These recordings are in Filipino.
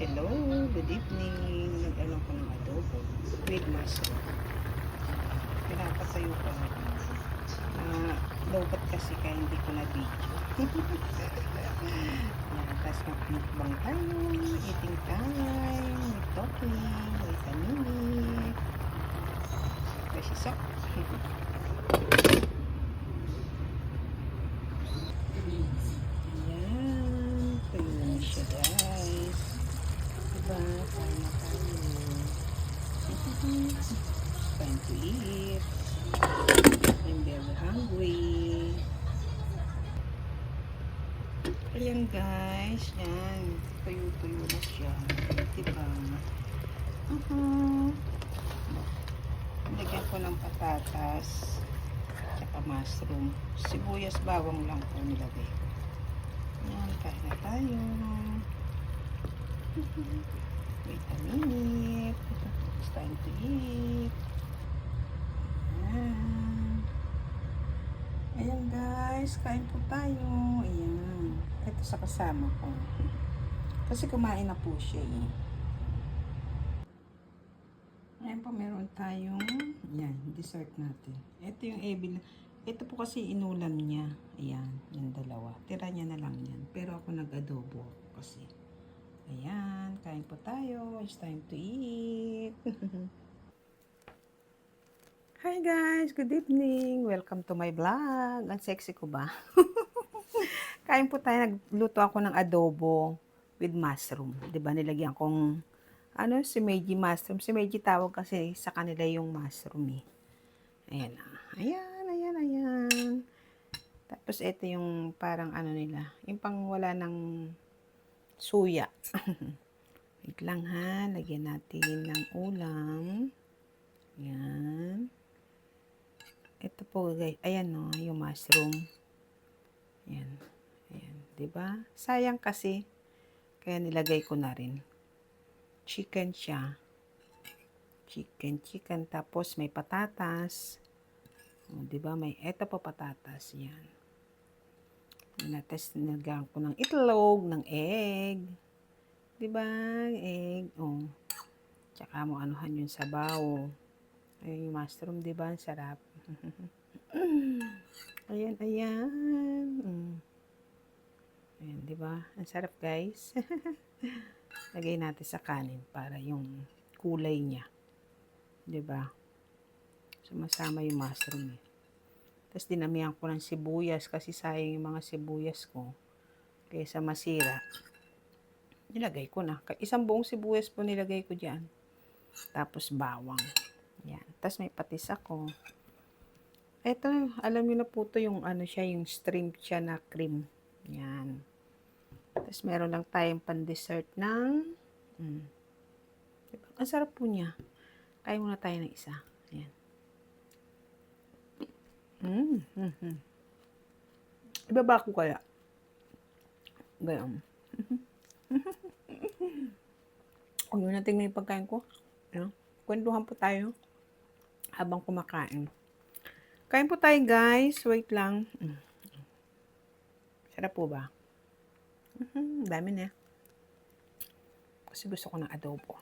Hello, good evening. Nag-ano ko ng adobo with mushroom. Pinapatayo ko na lobat kasi kaya hindi ko na video. Yan, tapos magmukbang tayo, eating time, with talking, with a minute. Kasi sok. Yan, tuyo na siya guys. Diba, kain na tayo. Time to eat. I'm very hungry. Ayan guys, yan. Tuyo-tuyo na siya. Diba? Lagyan ko ng patatas. Tsaka mushroom. Sibuyas bawang lang po nilagay ko. Yan, kain na tayo. Wait a minute. It's time to eat. Ayan guys, kain po tayo. Ayan. Ito sa kasama ko. Kasi kumain na po siya eh. Ayan po, meron tayong ayan, dessert natin. Ito yung ebil. Ito po kasi inulam niya. Ayan, yung dalawa. Tira niya na lang yan. Pero ako nag-adobo kasi. Ayan, kain po tayo. It's time to eat. Hi guys, good evening. Welcome to my vlog. Ang sexy ko ba? Kain po tayo. Nagluto ako ng adobo with mushroom. 'Di ba? Nilagyan kong si Meiji mushroom. Si Meiji tawag kasi sa kanila yung mushroom eh. Ayan na. Ayan. Tapos ito yung parang nila. Yung pang wala ng suya. Wait lang ha. Lagyan natin ng ulam. Ayan. Ito po guys, ayan no, yung mushroom. Ayan. 'Di ba? Sayang kasi kaya nilagay ko na rin. Chicken siya. Chicken tapos may patatas. 'Di ba? May eto pa patatas 'yan. Tapos nilagyan ko ng itlog, ng egg. 'Di ba? Egg. Tsaka mo anuhan yung sabaw. Ayun yung mushroom, 'di ba? Sarap. Ayan. Ayan, 'di ba? Ang sarap, guys. Lagay natin sa kanin para yung kulay niya. 'Di ba? Sumasama yung mushroom eh. Tapos dinamihan ko ng sibuyas kasi sayang yung mga sibuyas ko. Kaysa masira. Nilagay ko na. Isang buong sibuyas po nilagay ko diyan. Tapos bawang. Yan. Tapos may patis ako. Ito, alam niyo na po ito yung siya, yung stream siya na cream. Yan. Tapos meron lang tayong pan-dessert ng diba? Ang sarap po niya. Kain muna tayo ng isa. Ayan. Ibaba ko kaya. Ganyan. Huwag nyo natin yung pagkain ko. Ayan. Kwentuhan po tayo habang kumakain. Kain po tayo guys. Wait lang. Sarap po ba? Dami na. Kasi gusto ko ng adobo.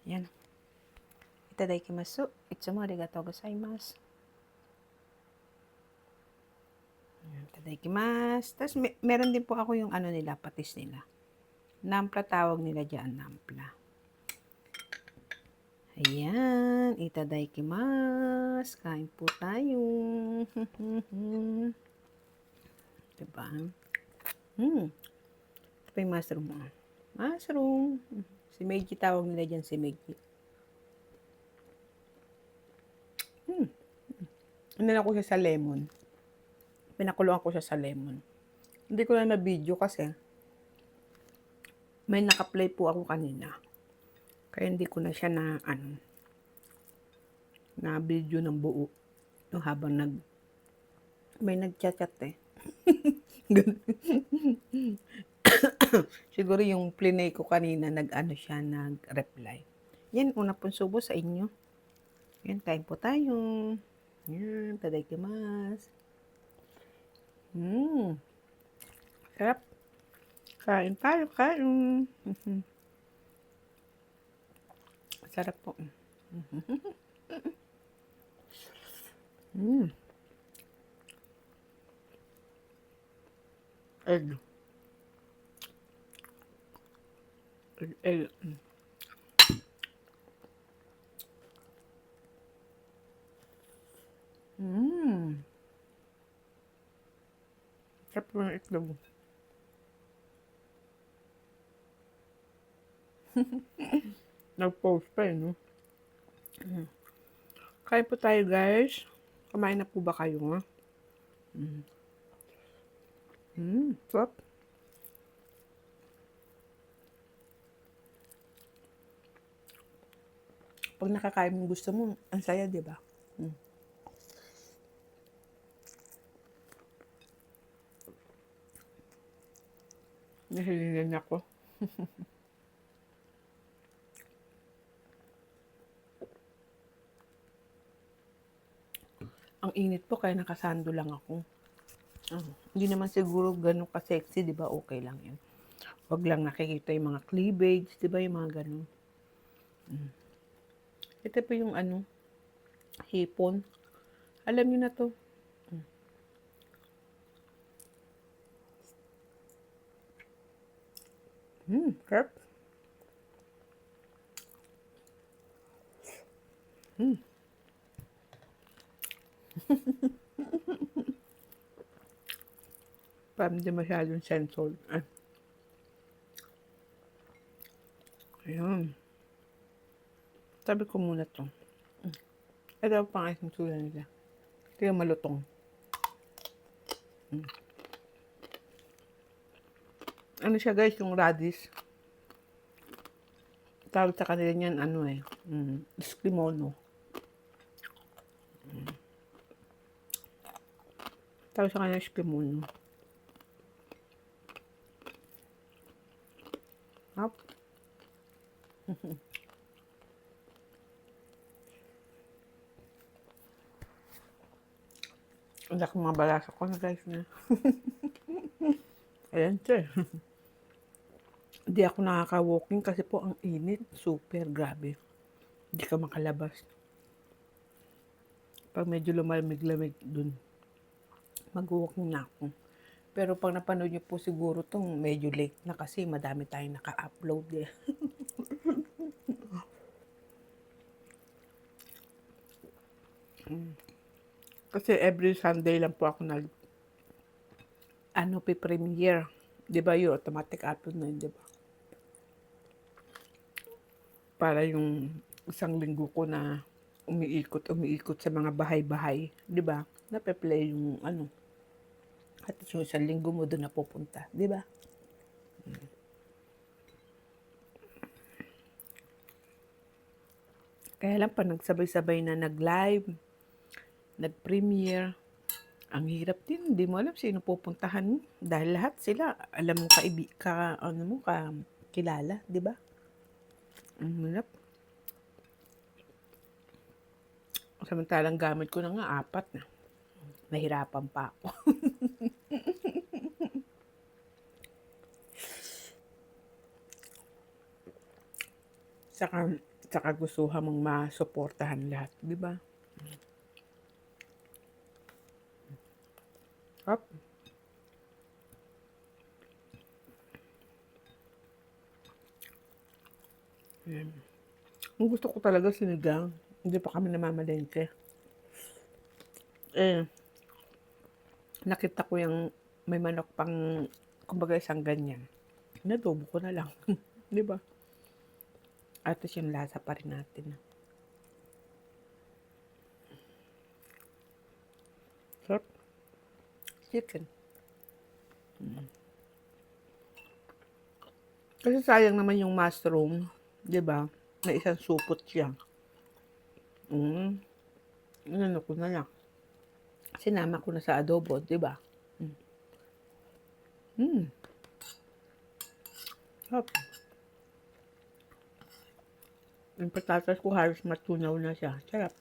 Yan. Itadakimasu. Itsumo arigatou gozaimasu. Itadakimasu. Tapos meron din po ako yung nila, patis nila. Nampla tawag nila dyan. Nampla. Ayan. Itadakimasu. Kain po tayo. Diba? Ito pa yung mushroom. Mushroom. Si Meiji tawag nila dyan, si Meiji. Lang ko siya sa lemon. Pinakuluan ko siya sa lemon. Hindi ko na na-video kasi may naka-play po ako kanina. Kaya hindi ko na siya na video ng buo. Habang may nag-chat eh. Siguro yung plinay ko kanina siya nag-reply. Yan, una pong subo sa inyo. Yan, kain po tayo. Yan, tadaikimasu. Sarap. Kain tayo, kain. Sarap po. Mm. Egg. Egg. Mm. Sarap po ng itlog. Nag-post pa eh, no? Kain po tayo, guys. Kumain na po ba kayo, ha? Sarap. Pag nakakain mo gusto mo, ang saya, di ba? Nahilingan ako. Ang init po, kaya nakasando lang ako. Hindi naman siguro ganun ka-sexy, di ba? Okay lang yan. Huwag lang nakikita yung mga cleavage, di ba? Yung mga ganun. Ito po yung hipon. Alam niyo na to. Sarap. Parang hindi masyadong censored. Ayun. Sabi ko muna to. Ito ang pang-isang sula nila. Ito yung malutong. Ano siya, guys, yung radish. Tawag sa kanila niyan, esquimono. Tawag sa kanila esquimono. Hop. Ang laki mga balasa ko na, guys, na. Ayan siya. Hindi ako nakaka-walking kasi po ang init. Super grabe. Hindi ka makalabas. Pag medyo lumalamig-lamig dun, mag-walking na ako. Pero pag napanood niyo po siguro tong medyo late na kasi madami tayong naka-upload eh. Kasi every Sunday lang po ako pre-premiere. Di ba yung automatic upload na yun, di ba? Para yung isang linggo ko na umiikot sa mga bahay-bahay, di ba? Nape-play yung at yung isang linggo mo doon napupunta, di ba? Kaya lang pa nagsabay-sabay na nag-live, nag-premiere, ang hirap din, hindi mo alam sino pupuntahan mo. Dahil lahat sila, alam mo kilala, di ba? Ang hirap. Samantalang gamit ko na nga 4 na. Nahirapan pa ako. Saka gustuhan mong masuportahan lahat, di ba? Up. Ayan. Ang gusto ko talaga sinigang. Hindi pa kami namamalengke. Nakita ko yung may manok pang, kumbaga isang ganyan. Nadobo ko na lang. Di ba? At yung lasa pa rin natin. Sarap. Chicken. Kasi sayang naman yung mushroom. Di ba? May isang supot siya. Ano ko na lang. Sinama ko na sa adobo, di ba? Sarap. Yung patatas ko halos matunaw na siya. Sarap.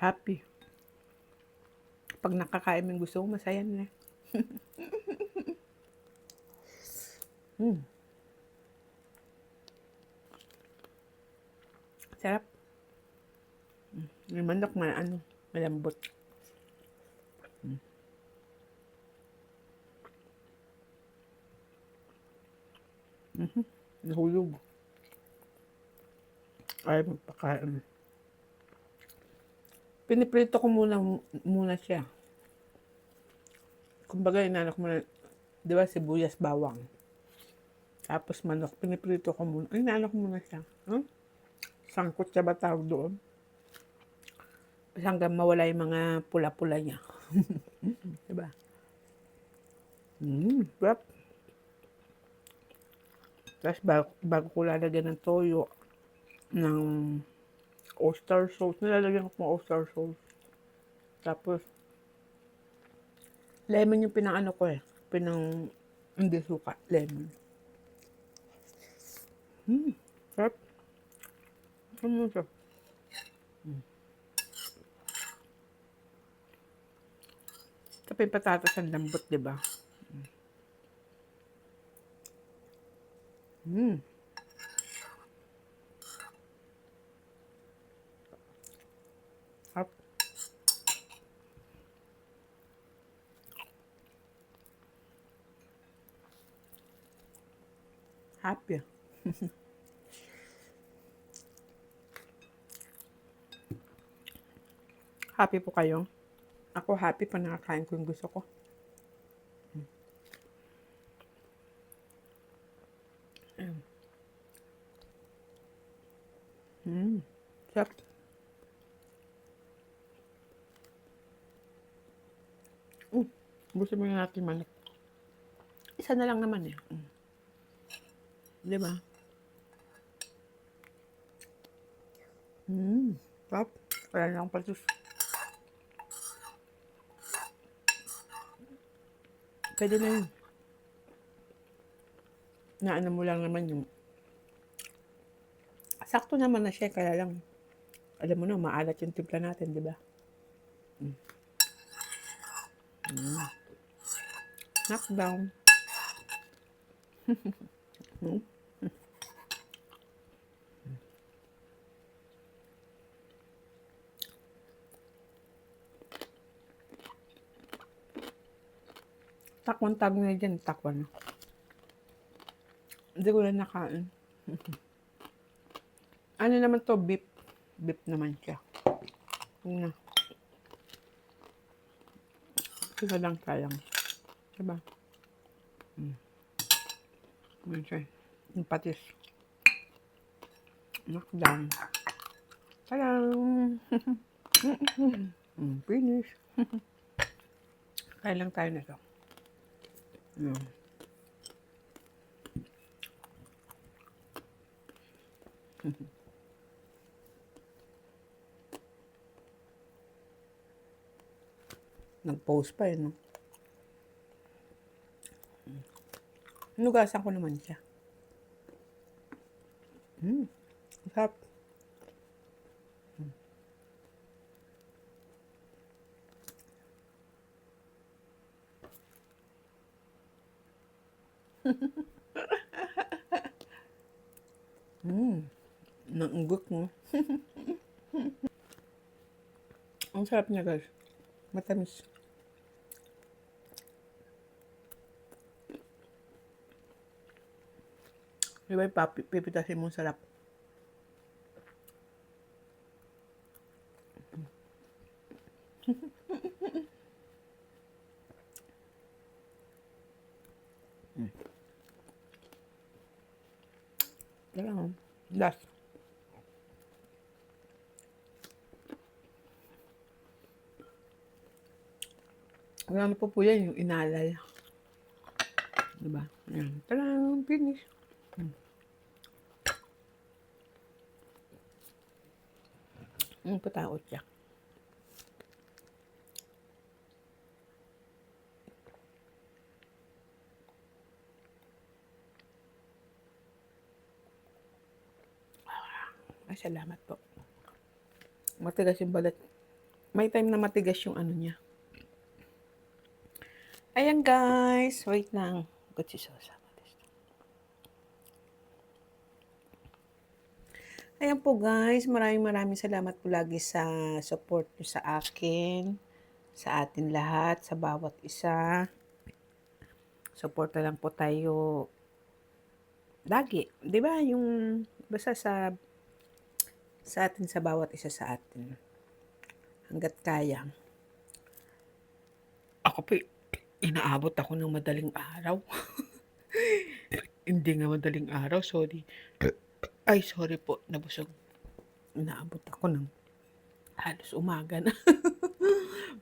Happy. Pag nakakain mo yung gusto mo, masaya na. Mm, sarap. Yung manok malambot. Nahulog. Ay, magpakain. Piniprito ko muna siya. Kumbaga, inanak mo na, di ba, sibuyas, bawang. Tapos manok, piniprito ko muna. Ay, inanak ko muna siya. Sangkot siya ba tawag doon? Basta hanggang mawala yung mga pula-pula niya. Diba? Sarap. Tapos bago ko lalagyan ng toyo, ng oyster sauce. Nilalagyan ko ng oyster sauce. Tapos, lemon yung pinang ko eh. Hindi suka. Lemon. Sarap. Ano siya? Tapos yung patatas ang lambot, diba? Sarap. Happy. Happy po kayo? Ako happy pa nakakain ko yung gusto ko. Sarap. Gusto mo yung natin manok. Isa na lang naman eh. Di ba? Sarap. Wala lang patus. Pwede na yun. Naano mo lang naman yung sakto naman na siya, kaya lang alam mo na, maalat yung timpla natin, di ba? Knockdown. Takwan tag na dyan, takwan. Hindi ko na nakain. Ano naman to, beef. Beef naman siya. Yun na. Ito lang sayang. Diba? Yun siya. Yung patis. Knockdown. Talang! Finish. Kaya lang tayo na ito. Nag-post pa no? Nugasan ko naman siya. Sarap. Naunggot mo. Ang sarap niya guys. Matamis. Diba pipitasin mo sarap. Kailangan. Last. Ano po yan, yung inalay. Diba? Ayan. Talang, finish. Yung patakot siya. Ay, salamat po. Matigas yung balat. May time na matigas yung ano niya. Ayan guys, wait lang. Gochisosa. Ayan po guys, maraming salamat po lagi sa support nyo sa akin, sa atin lahat, sa bawat isa. Support na lang po tayo lagi, 'di ba? Yung basta sa atin, sa bawat isa sa atin. Hangga't kaya. Ako po, inaabot ako ng madaling araw. Hindi nga madaling araw, sorry. Ay, sorry po, nabusog. Inaabot ako ng halos umaga na.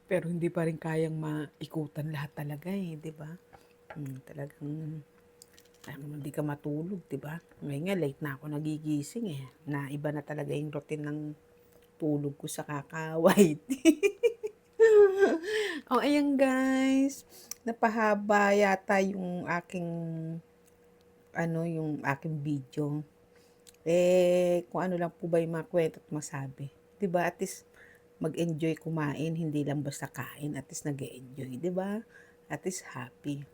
Pero hindi pa rin kayang maikutan lahat talaga eh, 'di ba? Talagang hindi ka matulog, 'di ba? Ngayon nga late na ako nagigising eh. Na iba na talaga yung routine ng tulog ko sa kakaway. Oh, ayan guys. Napahaba yata yung aking yung aking video. Kung ano lang po ba yung mga kwento at masabi. 'Di ba? At least mag-enjoy kumain, hindi lang basta kain, at least nag-enjoy, 'di ba? At least happy.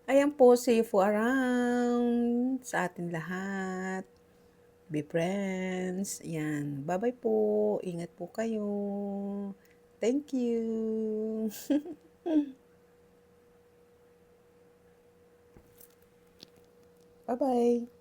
Ayan po, see you around sa atin lahat. Be friends. Ayan. Bye-bye po. Ingat po kayo. Thank you. Bye-bye.